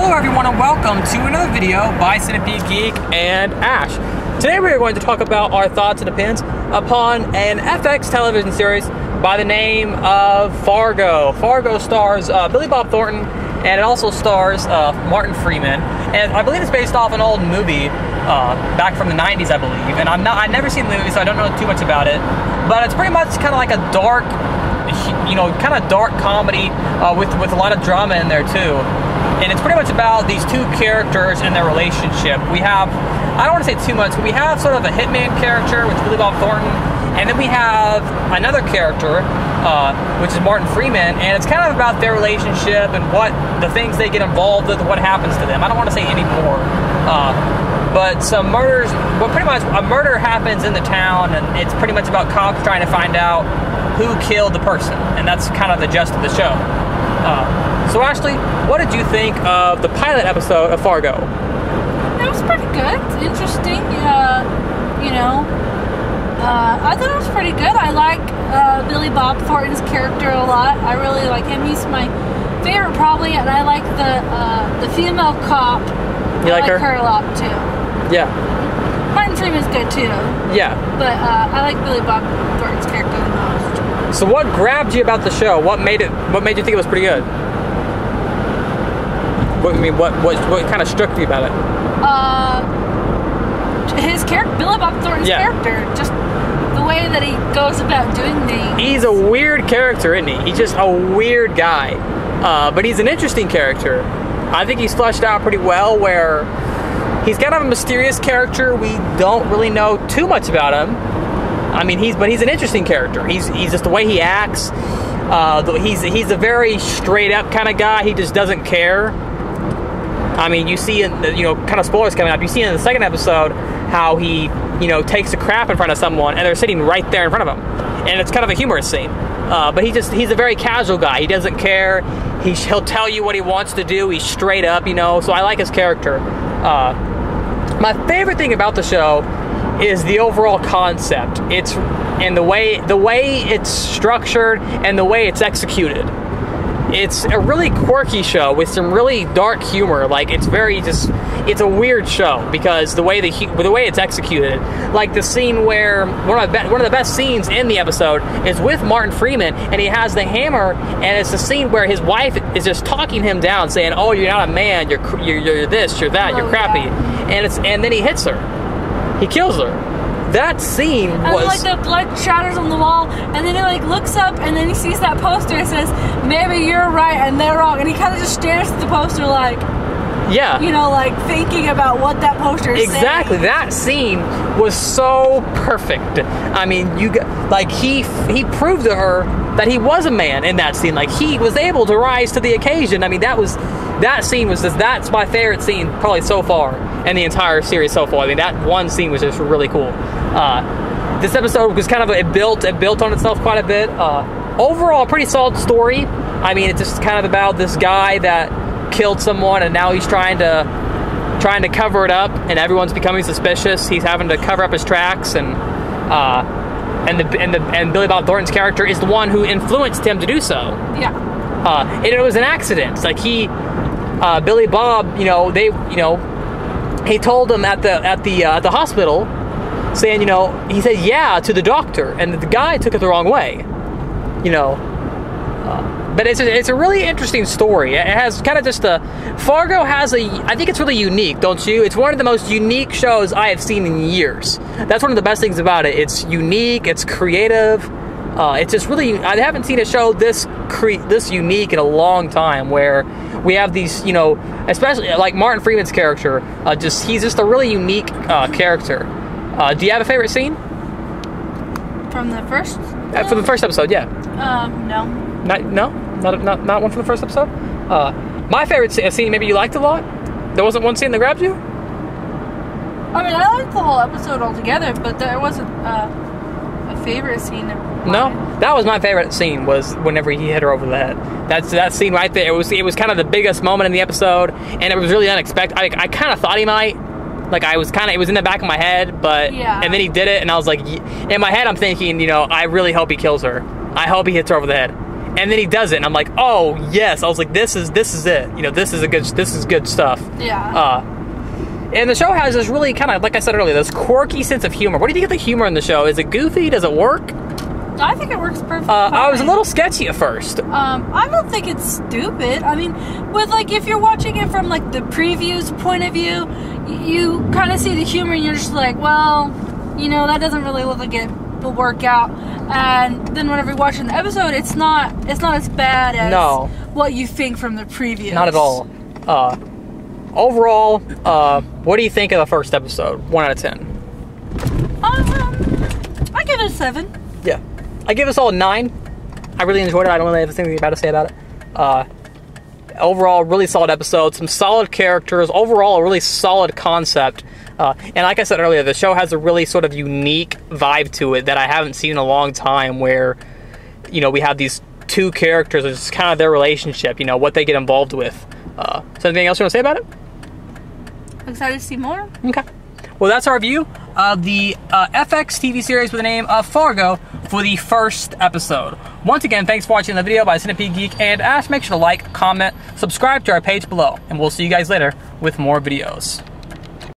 Hello everyone and welcome to another video by Centipede Geek and Ash. Today we are going to talk about our thoughts and opinions upon an FX television series by the name of Fargo. Fargo stars Billy Bob Thornton, and it also stars Martin Freeman. And I believe it's based off an old movie back from the 90s, I believe. And I've never seen the movie, so I don't know too much about it. But it's pretty much kind of like a dark, kind of dark comedy with a lot of drama in there too. And it's pretty much about these two characters and their relationship. We have, I don't want to say too much, but we have sort of a hitman character, which is Billy Bob Thornton, and then we have another character, which is Martin Freeman, and it's kind of about their relationship and what the things they get involved with, what happens to them. I don't want to say any more. But some murders, well, pretty much a murder happens in the town, and it's pretty much about cops trying to find out who killed the person, and that's kind of the gist of the show. So Ashley, what did you think of the pilot episode of Fargo? It was pretty good. It's interesting. I thought it was pretty good. I like Billy Bob Thornton's character a lot. I really like him. He's my favorite probably, and I like the female cop. You like her? I like her a lot too. Yeah. Martin Freeman's good too. Yeah. But I like Billy Bob Thornton's character the most. So what grabbed you about the show? What made you think it was pretty good? What kind of struck you about it? His character, Billy Bob Thornton's character, just the way that he goes about doing things. He's a weird character, isn't he? He's just a weird guy, but he's an interesting character. I think he's fleshed out pretty well. Where he's kind of a mysterious character. We don't really know too much about him. I mean, he's an interesting character. He's just the way he acts. He's a very straight up kind of guy. He just doesn't care. I mean, you see in kind of spoilers coming up. You see in the second episode how he takes a crap in front of someone, and they're sitting right there in front of him, and it's kind of a humorous scene. But he's a very casual guy. He doesn't care. He'll tell you what he wants to do. He's straight up, So I like his character. My favorite thing about the show is the overall concept. It's and the way it's structured and the way it's executed. It's a really quirky show with some really dark humor. Like it's a weird show because the way it's executed. Like the scene where one of the best scenes in the episode is with Martin Freeman, and he has the hammer, and it's the scene where his wife is just talking him down, saying, "Oh, you're not a man. You're this, you're that, you're crappy," and then he hits her. He kills her. That scene was... And the blood shatters on the wall, and then he looks up, and then he sees that poster and says, "Maybe you're right and they're wrong," and he kind of just stares at the poster thinking about what that poster is exactly saying. That scene was so perfect. I mean, he proved to her that he was a man in that scene. Like he was able to rise to the occasion. I mean, that's my favorite scene probably so far in the entire series so far. I mean, that one scene was just really cool. This episode was kind of it built on itself quite a bit. Overall, pretty solid story. I mean, it's just kind of about this guy that killed someone, and now he's trying to cover it up, and everyone's becoming suspicious. He's having to cover up his tracks, and Billy Bob Thornton's character is the one who influenced him to do so. Yeah. And it was an accident. It's like Billy Bob, he told him at the hospital, saying, he said yeah to the doctor, and the guy took it the wrong way, But it's a really interesting story. It has kind of just Fargo has I think it's really unique, don't you? It's one of the most unique shows I have seen in years. That's one of the best things about it. It's unique, it's creative. It's just really, I haven't seen a show this unique in a long time, where we have these, especially like Martin Freeman's character, he's just a really unique character. Do you have a favorite scene? From the first? From the first episode, yeah. No. Not one from the first episode? My favorite scene, maybe you liked a lot? There wasn't one scene that grabbed you? I mean, I liked the whole episode altogether, but there wasn't a favorite scene. No, that was my favorite scene, was whenever he hit her over the head. That scene right there. It was kind of the biggest moment in the episode, and it was really unexpected. I kind of thought he might. It was in the back of my head, but yeah. And then he did it, and I was like, in my head I'm thinking, I really hope he kills her. I hope he hits her over the head. and then he does it, and I'm like, oh yes, I was like, this is it. You know, this is good stuff. Yeah. And the show has this really kind of, like I said earlier, this quirky sense of humor. What do you think of the humor in the show? Is it goofy? Does it work? I think it works perfectly fine. I was a little sketchy at first. I don't think it's stupid. I mean, with like, if you're watching it from like the preview's point of view, you kind of see the humor and you're just like, well, you know, that doesn't really look like it will work out. And then whenever you're watching the episode, it's not as bad as what you think from the previews. Not at all. Overall, what do you think of the first episode? 1 out of 10. I give it a 7. Yeah. I give this all a 9. I really enjoyed it. I don't really have anything bad to say about it. Overall, really solid episode. Some solid characters. Overall, a really solid concept. And like I said earlier, the show has a really sort of unique vibe to it that I haven't seen in a long time, where, you know, we have these two characters. It's kind of their relationship, you know, what they get involved with. So anything else you want to say about it? Excited to see more. Okay. Well, that's our review of the FX TV series with the name of Fargo for the first episode. Once again, thanks for watching the video by Centipede Geek and Ash. Make sure to like, comment, subscribe to our page below, and we'll see you guys later with more videos.